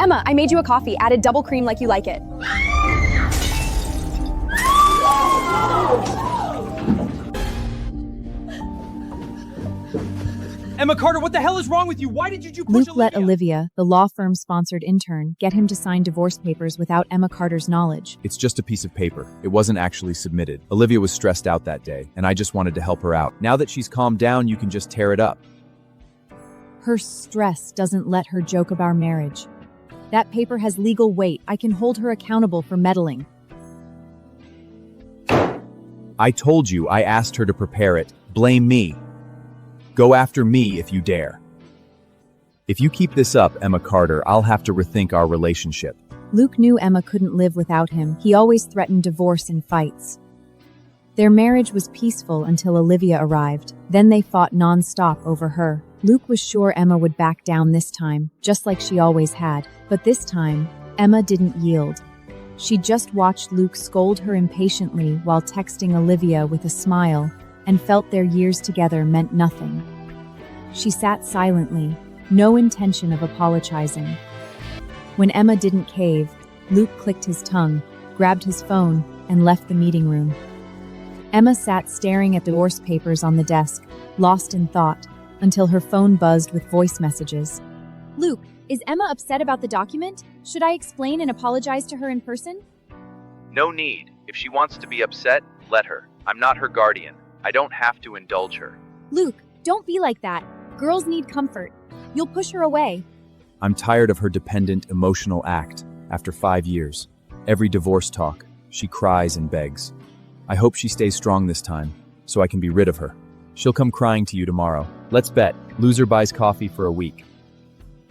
Emma, I made you a coffee, added double cream like you like it. Emma Carter, what the hell is wrong with you? Why did you push Luke let Olivia, the law firm-sponsored intern, get him to sign divorce papers without Emma Carter's knowledge. It's just a piece of paper. It wasn't actually submitted. Olivia was stressed out that day, and I just wanted to help her out. Now that she's calmed down, you can just tear it up. Her stress doesn't let her joke about our marriage. That paper has legal weight. I can hold her accountable for meddling. I told you I asked her to prepare it. Blame me. Go after me if you dare. If you keep this up, Emma Carter, I'll have to rethink our relationship. Luke knew Emma couldn't live without him. He always threatened divorce and fights. Their marriage was peaceful until Olivia arrived. Then they fought non-stop over her. Luke was sure Emma would back down this time, just like she always had. But this time, Emma didn't yield. She just watched Luke scold her impatiently while texting Olivia with a smile, and felt their years together meant nothing. She sat silently, no intention of apologizing. When Emma didn't cave, Luke clicked his tongue, grabbed his phone, and left the meeting room. Emma sat staring at the divorce papers on the desk, lost in thought, until her phone buzzed with voice messages. Luke, is Emma upset about the document? Should I explain and apologize to her in person? No need. If she wants to be upset, let her. I'm not her guardian. I don't have to indulge her. Luke, don't be like that. Girls need comfort. You'll push her away. I'm tired of her dependent, emotional act. After 5 years, every divorce talk, she cries and begs. I hope she stays strong this time, so I can be rid of her. She'll come crying to you tomorrow. Let's bet. Loser buys coffee for a week.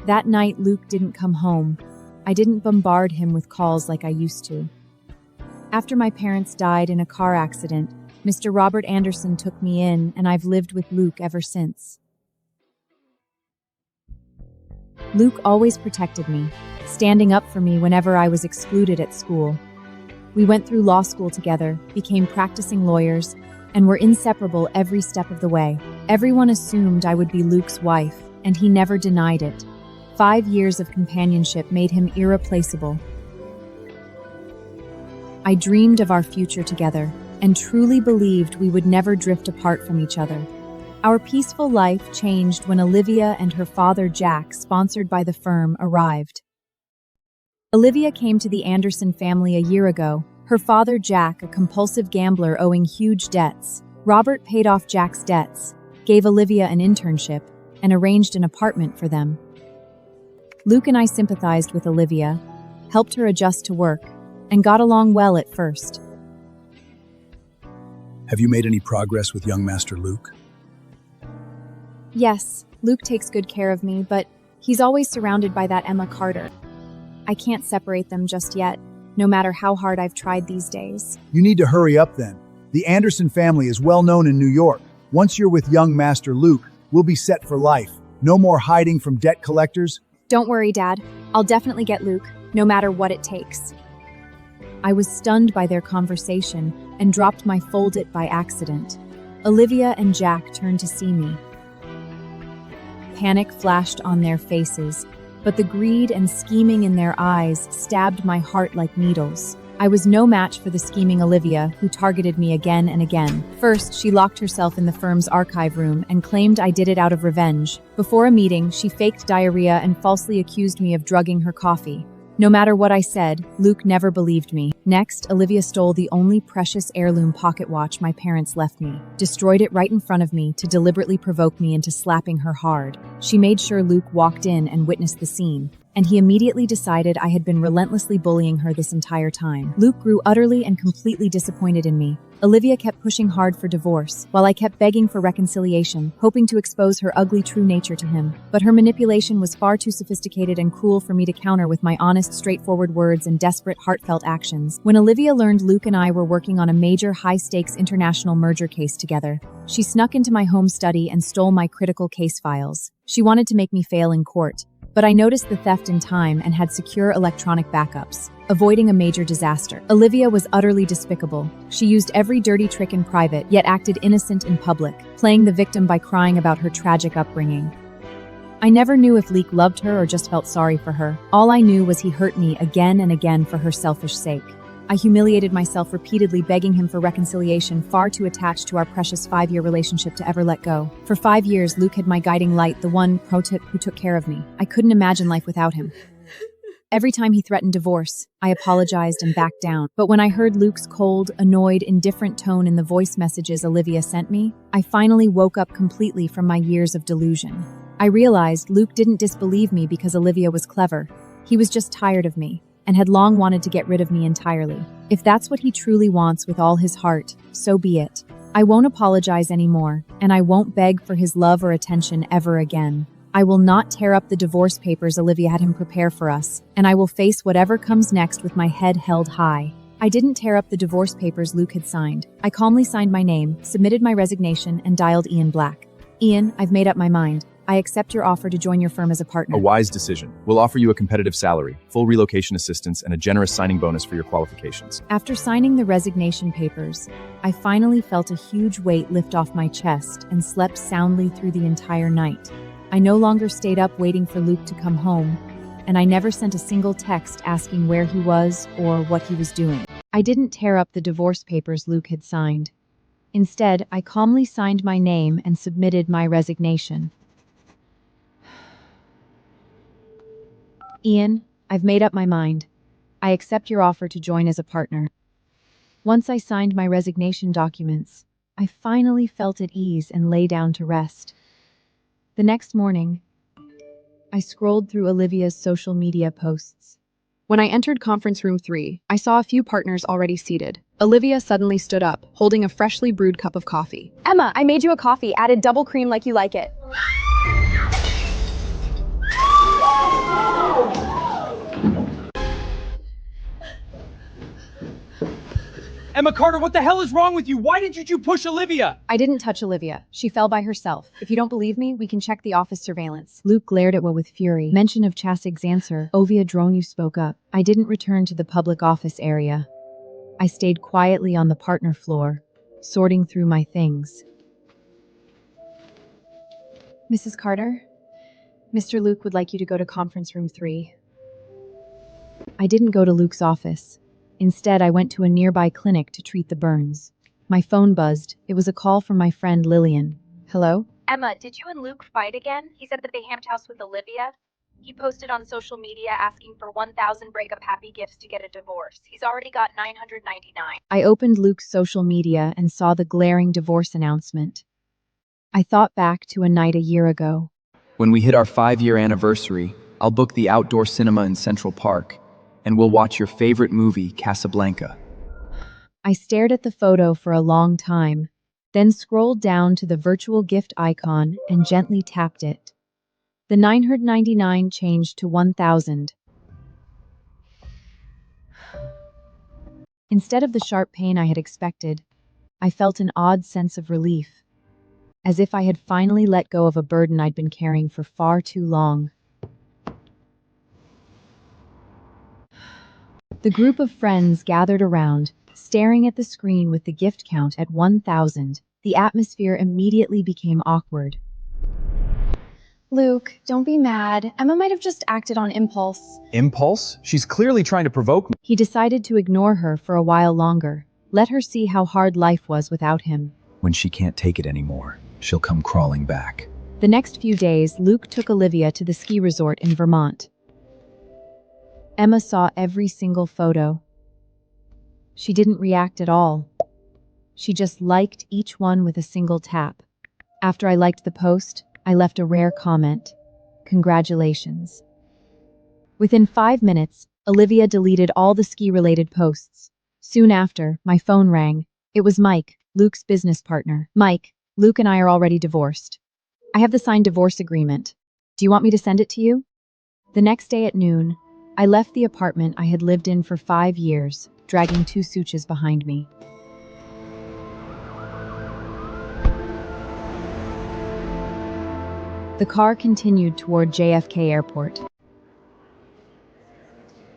That night, Luke didn't come home. I didn't bombard him with calls like I used to. After my parents died in a car accident, Mr. Robert Anderson took me in, and I've lived with Luke ever since. Luke always protected me, standing up for me whenever I was excluded at school. We went through law school together, became practicing lawyers, and were inseparable every step of the way. Everyone assumed I would be Luke's wife, and he never denied it. 5 years of companionship made him irreplaceable. I dreamed of our future together, and truly believed we would never drift apart from each other. Our peaceful life changed when Olivia and her father Jack, sponsored by the firm, arrived. Olivia came to the Anderson family a year ago, her father Jack a compulsive gambler owing huge debts. Robert paid off Jack's debts, gave Olivia an internship, and arranged an apartment for them. Luke and I sympathized with Olivia, helped her adjust to work, and got along well at first. Have you made any progress with young Master Luke? Yes, Luke takes good care of me, but he's always surrounded by that Emma Carter. I can't separate them just yet, no matter how hard I've tried these days. You need to hurry up then. The Anderson family is well known in New York. Once you're with young Master Luke, we'll be set for life. No more hiding from debt collectors. Don't worry, Dad. I'll definitely get Luke, no matter what it takes. I was stunned by their conversation and dropped my fold-it by accident. Olivia and Jack turned to see me. Panic flashed on their faces, but the greed and scheming in their eyes stabbed my heart like needles. I was no match for the scheming Olivia, who targeted me again and again. First, she locked herself in the firm's archive room and claimed I did it out of revenge. Before a meeting, she faked diarrhea and falsely accused me of drugging her coffee. No matter what I said, Luke never believed me. Next, Olivia stole the only precious heirloom pocket watch my parents left me, destroyed it right in front of me to deliberately provoke me into slapping her hard. She made sure Luke walked in and witnessed the scene, and he immediately decided I had been relentlessly bullying her this entire time. Luke grew utterly and completely disappointed in me. Olivia kept pushing hard for divorce, while I kept begging for reconciliation, hoping to expose her ugly true nature to him. But her manipulation was far too sophisticated and cruel for me to counter with my honest, straightforward words and desperate, heartfelt actions. When Olivia learned Luke and I were working on a major, high-stakes international merger case together, she snuck into my home study and stole my critical case files. She wanted to make me fail in court, but I noticed the theft in time and had secure electronic backups, avoiding a major disaster. Olivia was utterly despicable. She used every dirty trick in private, yet acted innocent in public, playing the victim by crying about her tragic upbringing. I never knew if Leek loved her or just felt sorry for her. All I knew was he hurt me again and again for her selfish sake. I humiliated myself repeatedly, begging him for reconciliation, far too attached to our precious 5-year relationship to ever let go. For 5 years, Luke had my guiding light, the one pro-tip who took care of me. I couldn't imagine life without him. Every time he threatened divorce, I apologized and backed down. But when I heard Luke's cold, annoyed, indifferent tone in the voice messages Olivia sent me, I finally woke up completely from my years of delusion. I realized Luke didn't disbelieve me because Olivia was clever. He was just tired of me and had long wanted to get rid of me entirely. If that's what he truly wants with all his heart, so be it. I won't apologize anymore, and I won't beg for his love or attention ever again. I will not tear up the divorce papers Olivia had him prepare for us, and I will face whatever comes next with my head held high. I didn't tear up the divorce papers Luke had signed. I calmly signed my name, submitted my resignation, and dialed Ian Black. Ian, I've made up my mind. I accept your offer to join your firm as a partner. A wise decision. We'll offer you a competitive salary, full relocation assistance, and a generous signing bonus for your qualifications. After signing the resignation papers, I finally felt a huge weight lift off my chest and slept soundly through the entire night. I no longer stayed up waiting for Luke to come home, and I never sent a single text asking where he was or what he was doing. I didn't tear up the divorce papers Luke had signed. Instead, I calmly signed my name and submitted my resignation. Ian, I've made up my mind. I accept your offer to join as a partner. Once I signed my resignation documents, I finally felt at ease and lay down to rest. The next morning, I scrolled through Olivia's social media posts. When I entered conference room 3, I saw a few partners already seated. Olivia suddenly stood up, holding a freshly brewed cup of coffee. Emma, I made you a coffee, added double cream like you like it. Emma Carter, what the hell is wrong with you? Why did you push Olivia? I didn't touch Olivia. She fell by herself. If you don't believe me, we can check the office surveillance. Luke glared at me with fury. Mention of Chasig's answer. Ovia Dronu spoke up. I didn't return to the public office area. I stayed quietly on the partner floor, sorting through my things. Mrs. Carter, Mr. Luke would like you to go to conference room 3. I didn't go to Luke's office. Instead, I went to a nearby clinic to treat the burns. My phone buzzed. It was a call from my friend Lillian. Hello? Emma, did you and Luke fight again? He said that they hammed house with Olivia. He posted on social media asking for 1,000 breakup happy gifts to get a divorce. He's already got 999. I opened Luke's social media and saw the glaring divorce announcement. I thought back to a night a year ago. When we hit our 5-year anniversary, I'll book the outdoor cinema in Central Park, and we'll watch your favorite movie, Casablanca. I stared at the photo for a long time, then scrolled down to the virtual gift icon and gently tapped it. The 999 changed to 1,000. Instead of the sharp pain I had expected, I felt an odd sense of relief, as if I had finally let go of a burden I'd been carrying for far too long. The group of friends gathered around, staring at the screen with the gift count at 1,000. The atmosphere immediately became awkward. Luke, don't be mad. Emma might have just acted on impulse. Impulse? She's clearly trying to provoke me. He decided to ignore her for a while longer, let her see how hard life was without him. When she can't take it anymore, she'll come crawling back. The next few days, Luke took Olivia to the ski resort in Vermont. Emma saw every single photo. She didn't react at all. She just liked each one with a single tap. After I liked the post, I left a rare comment. Congratulations. Within 5 minutes, Olivia deleted all the ski-related posts. Soon after, my phone rang. It was Mike, Luke's business partner. Mike, Luke and I are already divorced. I have the signed divorce agreement. Do you want me to send it to you? The next day at noon, I left the apartment I had lived in for 5 years, dragging 2 suitcases behind me. The car continued toward JFK Airport.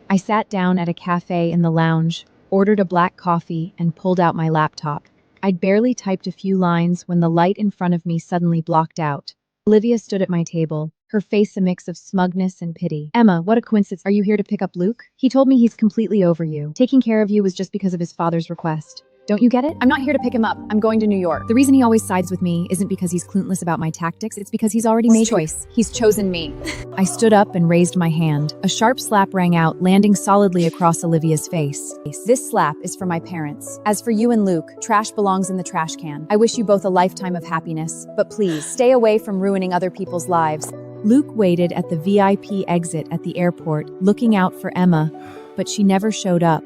I sat down at a cafe in the lounge, ordered a black coffee, and pulled out my laptop. I'd barely typed a few lines when the light in front of me suddenly blocked out. Olivia stood at my table, her face a mix of smugness and pity. Emma, what a coincidence. Are you here to pick up Luke? He told me he's completely over you. Taking care of you was just because of his father's request. Don't you get it? I'm not here to pick him up. I'm going to New York. The reason he always sides with me isn't because he's clueless about my tactics, it's because he's already made a choice. He's chosen me. I stood up and raised my hand. A sharp slap rang out, landing solidly across Olivia's face. This slap is for my parents. As for you and Luke, trash belongs in the trash can. I wish you both a lifetime of happiness, but please, stay away from ruining other people's lives. Luke waited at the VIP exit at the airport, looking out for Emma, but she never showed up.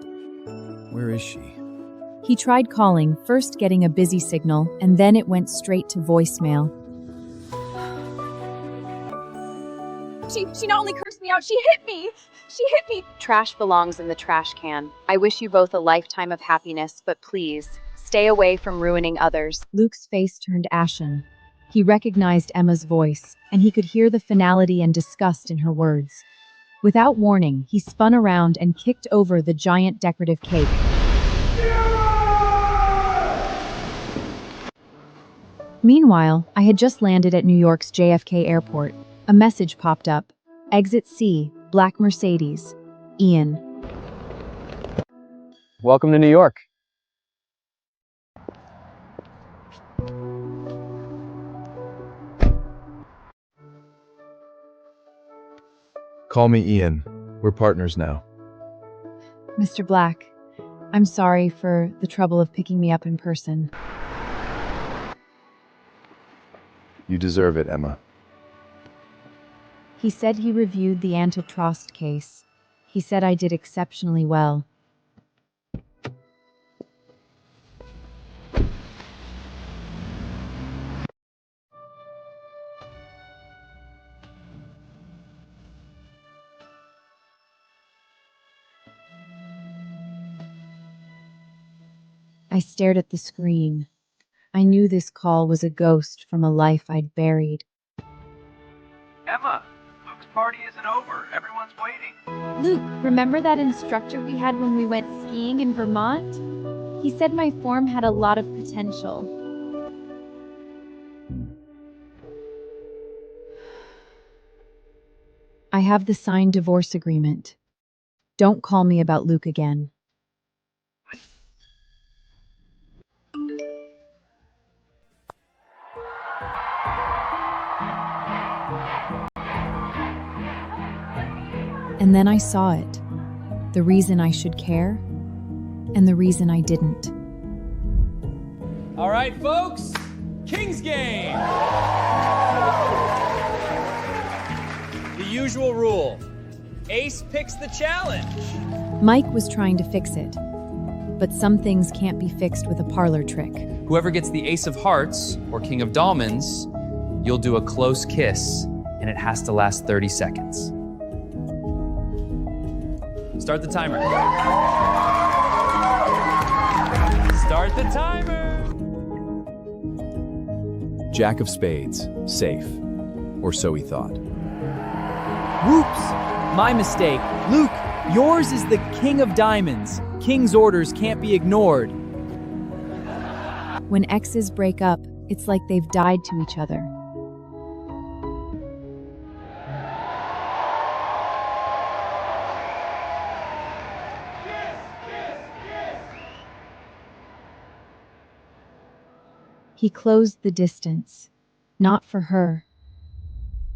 Where is she? He tried calling, first getting a busy signal, and then it went straight to voicemail. She not only cursed me out, she hit me! She hit me! Trash belongs in the trash can. I wish you both a lifetime of happiness, but please, stay away from ruining others. Luke's face turned ashen. He recognized Emma's voice, and he could hear the finality and disgust in her words. Without warning, he spun around and kicked over the giant decorative cake. Meanwhile, I had just landed at New York's JFK airport. A message popped up. Exit C, Black Mercedes. Ian. Welcome to New York. Call me Ian. We're partners now. Mr. Black, I'm sorry for the trouble of picking me up in person. You deserve it, Emma. He said he reviewed the antitrust case. He said I did exceptionally well. I stared at the screen. I knew this call was a ghost from a life I'd buried. Emma, Luke's party isn't over. Everyone's waiting. Luke, remember that instructor we had when we went skiing in Vermont? He said my form had a lot of potential. I have the signed divorce agreement. Don't call me about Luke again. And then I saw it. The reason I should care, and the reason I didn't. All right, folks, King's Game. The usual rule. Ace picks the challenge. Mike was trying to fix it. But some things can't be fixed with a parlor trick. Whoever gets the Ace of Hearts, or King of Diamonds, you'll do a close kiss, and it has to last 30 seconds. Start the timer. Start the timer! Jack of Spades. Safe. Or so he thought. Whoops! My mistake. Luke, yours is the King of Diamonds. King's orders can't be ignored. When exes break up, it's like they've died to each other. He closed the distance, not for her,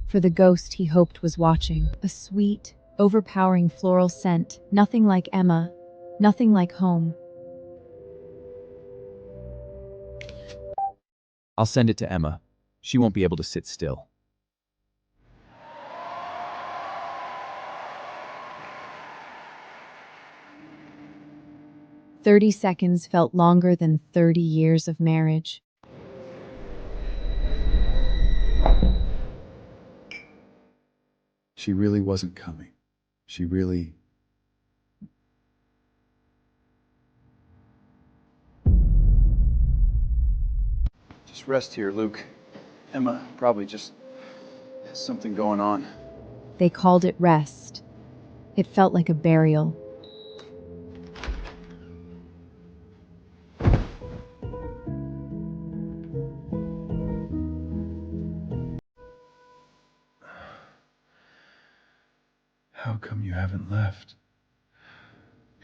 for the ghost he hoped was watching. A sweet, overpowering floral scent, nothing like Emma, nothing like home. I'll send it to Emma. She won't be able to sit still. "30 seconds felt longer than 30 years of marriage. She really wasn't coming. She really... Just rest here, Luke. Emma probably just has something going on. They called it rest. It felt like a burial.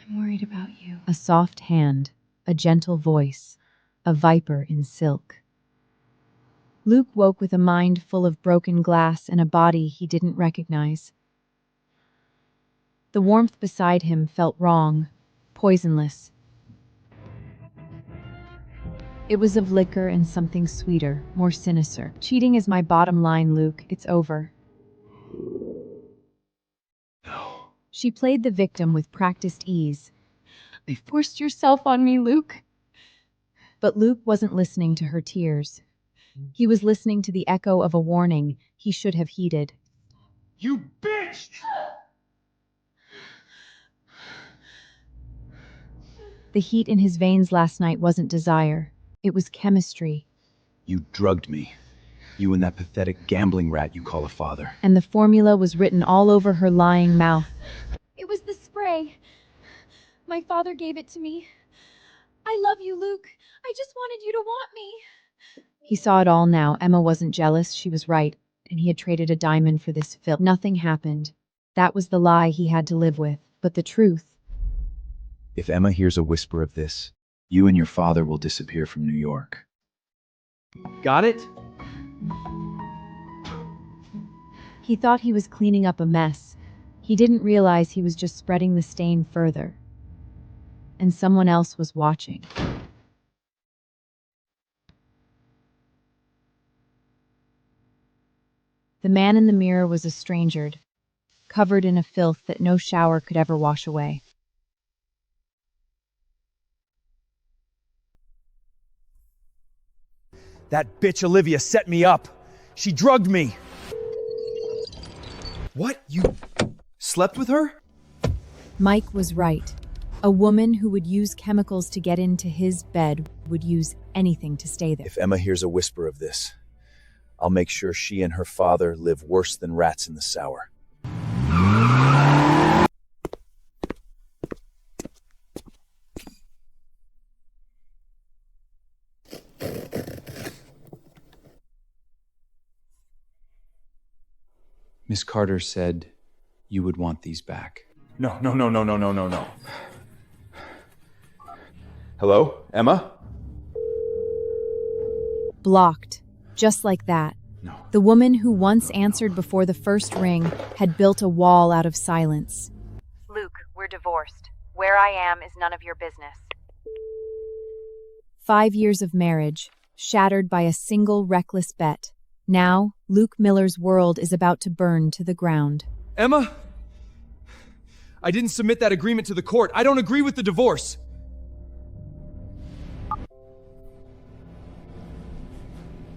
I'm worried about you. A soft hand, a gentle voice, a viper in silk. Luke woke with a mind full of broken glass and a body he didn't recognize. The warmth beside him felt wrong, poisonless. It was of liquor and something sweeter, more sinister. Cheating is my bottom line, Luke. It's over. No. She played the victim with practiced ease. You forced yourself on me, Luke. But Luke wasn't listening to her tears. He was listening to the echo of a warning he should have heeded. You bitch! The heat in his veins last night wasn't desire. It was chemistry. You drugged me. You and that pathetic gambling rat you call a father. And the formula was written all over her lying mouth. It was the spray. My father gave it to me. I love you, Luke. I just wanted you to want me. He saw it all now. Emma wasn't jealous, she was right, and he had traded a diamond for this filth. Nothing happened. That was the lie he had to live with. But the truth. If Emma hears a whisper of this, you and your father will disappear from New York. Got it? He thought he was cleaning up a mess. He didn't realize he was just spreading the stain further. And someone else was watching. The man in the mirror was estranged, covered in a filth that no shower could ever wash away. That bitch Olivia set me up. She drugged me. What? You slept with her? Mike was right. A woman who would use chemicals to get into his bed would use anything to stay there. If Emma hears a whisper of this, I'll make sure she and her father live worse than rats in the sour. Miss Carter said you would want these back. No. Hello, Emma? Blocked. Just like that. No. The woman who once answered before the first ring had built a wall out of silence. Luke, we're divorced. Where I am is none of your business. 5 years of marriage, shattered by a single reckless bet. Now, Luke Miller's world is about to burn to the ground. Emma? I didn't submit that agreement to the court. I don't agree with the divorce.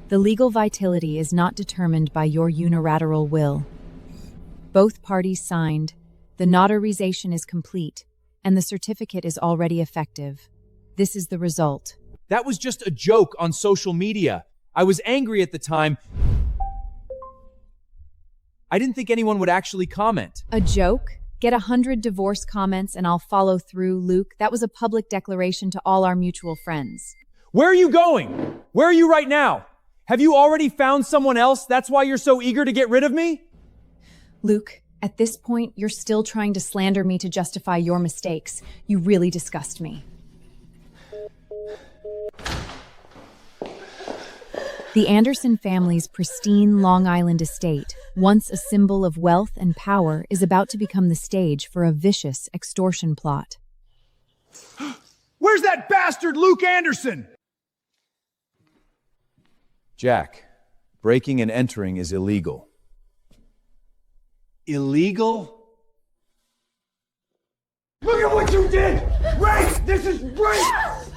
The legal vitality is not determined by your unilateral will. Both parties signed, the notarization is complete, and the certificate is already effective. This is the result. That was just a joke on social media. I was angry at the time. I didn't think anyone would actually comment. A joke? Get 100 divorce comments and I'll follow through, Luke. That was a public declaration to all our mutual friends. Where are you going? Where are you right now? Have you already found someone else? That's why you're so eager to get rid of me? Luke, at this point, you're still trying to slander me to justify your mistakes. You really disgust me. The Anderson family's pristine Long Island estate, once a symbol of wealth and power, is about to become the stage for a vicious extortion plot. Where's that bastard Luke Anderson? Jack, breaking and entering is illegal. Illegal? Look at what you did! Rape! This is rape!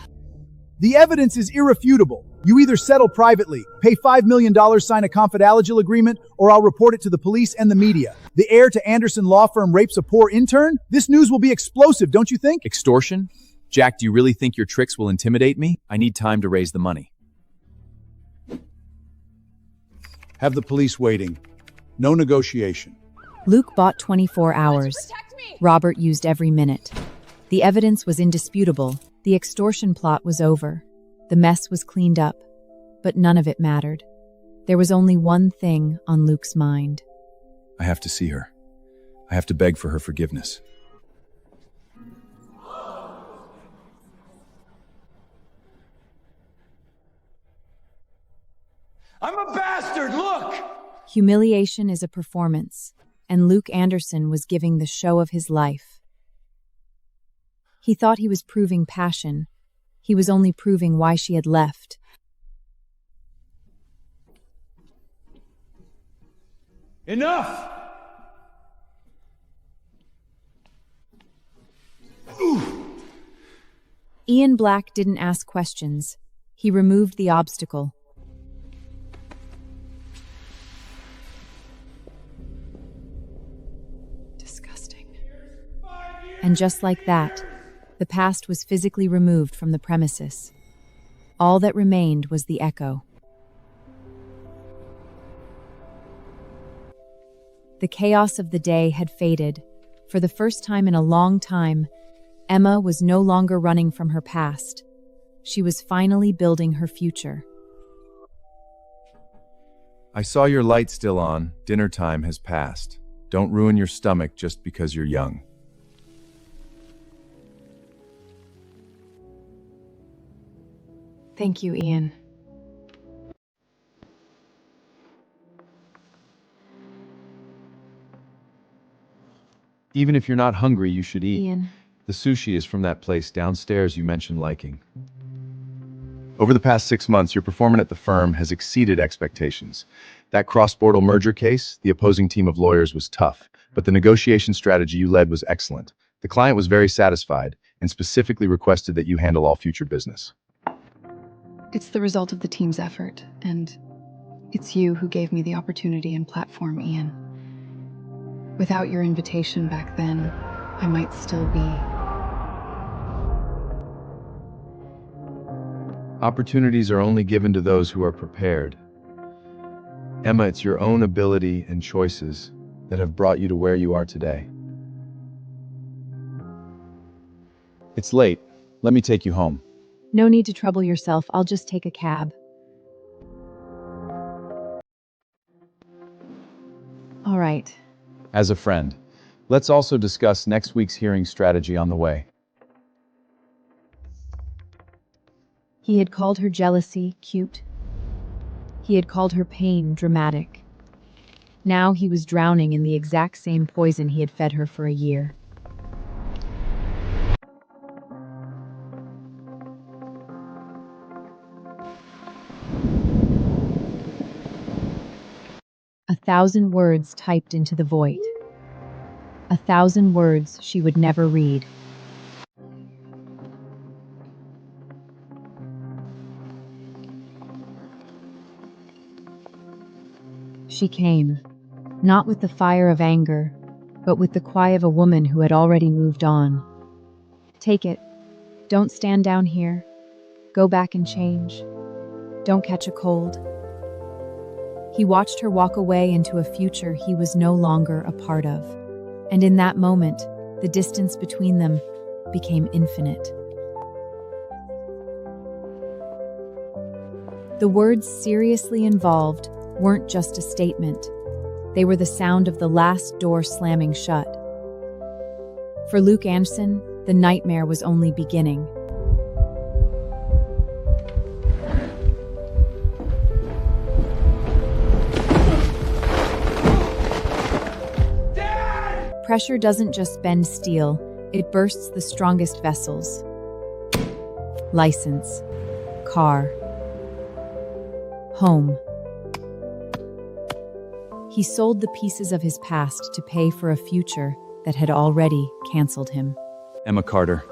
The evidence is irrefutable. You either settle privately, pay $5 million, sign a confidential agreement, or I'll report it to the police and the media. The heir to Anderson law firm rapes a poor intern? This news will be explosive, don't you think? Extortion? Jack, do you really think your tricks will intimidate me? I need time to raise the money. Have the police waiting. No negotiation. Luke bought 24 hours. Robert used every minute. The evidence was indisputable. The extortion plot was over. The mess was cleaned up. But none of it mattered. There was only one thing on Luke's mind. I have to see her. I have to beg for her forgiveness. I'm a bastard, look! Humiliation is a performance, and Luke Anderson was giving the show of his life. He thought he was proving passion. He was only proving why she had left. Enough! Ian Black didn't ask questions. He removed the obstacle. Disgusting. And just like that, the past was physically removed from the premises. All that remained was the echo. The chaos of the day had faded. For the first time in a long time, Emma was no longer running from her past. She was finally building her future. I saw your light still on. Dinner time has passed. Don't ruin your stomach just because you're young. Thank you, Ian. Even if you're not hungry, you should eat. Ian. The sushi is from that place downstairs you mentioned liking. Over the past 6 months, your performance at the firm has exceeded expectations. That cross-border merger case, the opposing team of lawyers was tough, but the negotiation strategy you led was excellent. The client was very satisfied and specifically requested that you handle all future business. It's the result of the team's effort, and it's you who gave me the opportunity and platform, Ian. Without your invitation back then, I might still be. Opportunities are only given to those who are prepared. Emma, it's your own ability and choices that have brought you to where you are today. It's late. Let me take you home. No need to trouble yourself. I'll just take a cab. All right. As a friend, let's also discuss next week's hearing strategy on the way. He had called her jealousy cute. He had called her pain dramatic. Now he was drowning in the exact same poison he had fed her for a year. A 1,000 words typed into the void. 1,000 words she would never read. She came, not with the fire of anger, but with the cry of a woman who had already moved on. Take it. Don't stand down here. Go back and change. Don't catch a cold. He watched her walk away into a future he was no longer a part of. And in that moment, the distance between them became infinite. The words seriously involved weren't just a statement. They were the sound of the last door slamming shut. For Luke Anderson, the nightmare was only beginning. Pressure doesn't just bend steel, it bursts the strongest vessels. License, car, home. He sold the pieces of his past to pay for a future that had already canceled him. Emma Carter,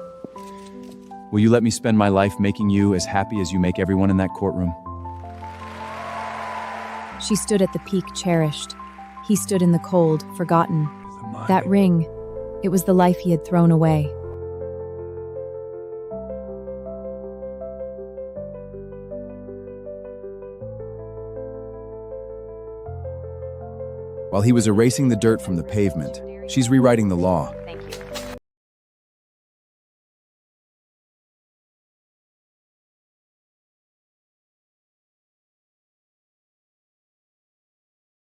will you let me spend my life making you as happy as you make everyone in that courtroom? She stood at the peak cherished. He stood in the cold, forgotten. That ring, it was the life he had thrown away. While he was erasing the dirt from the pavement, she's rewriting the law.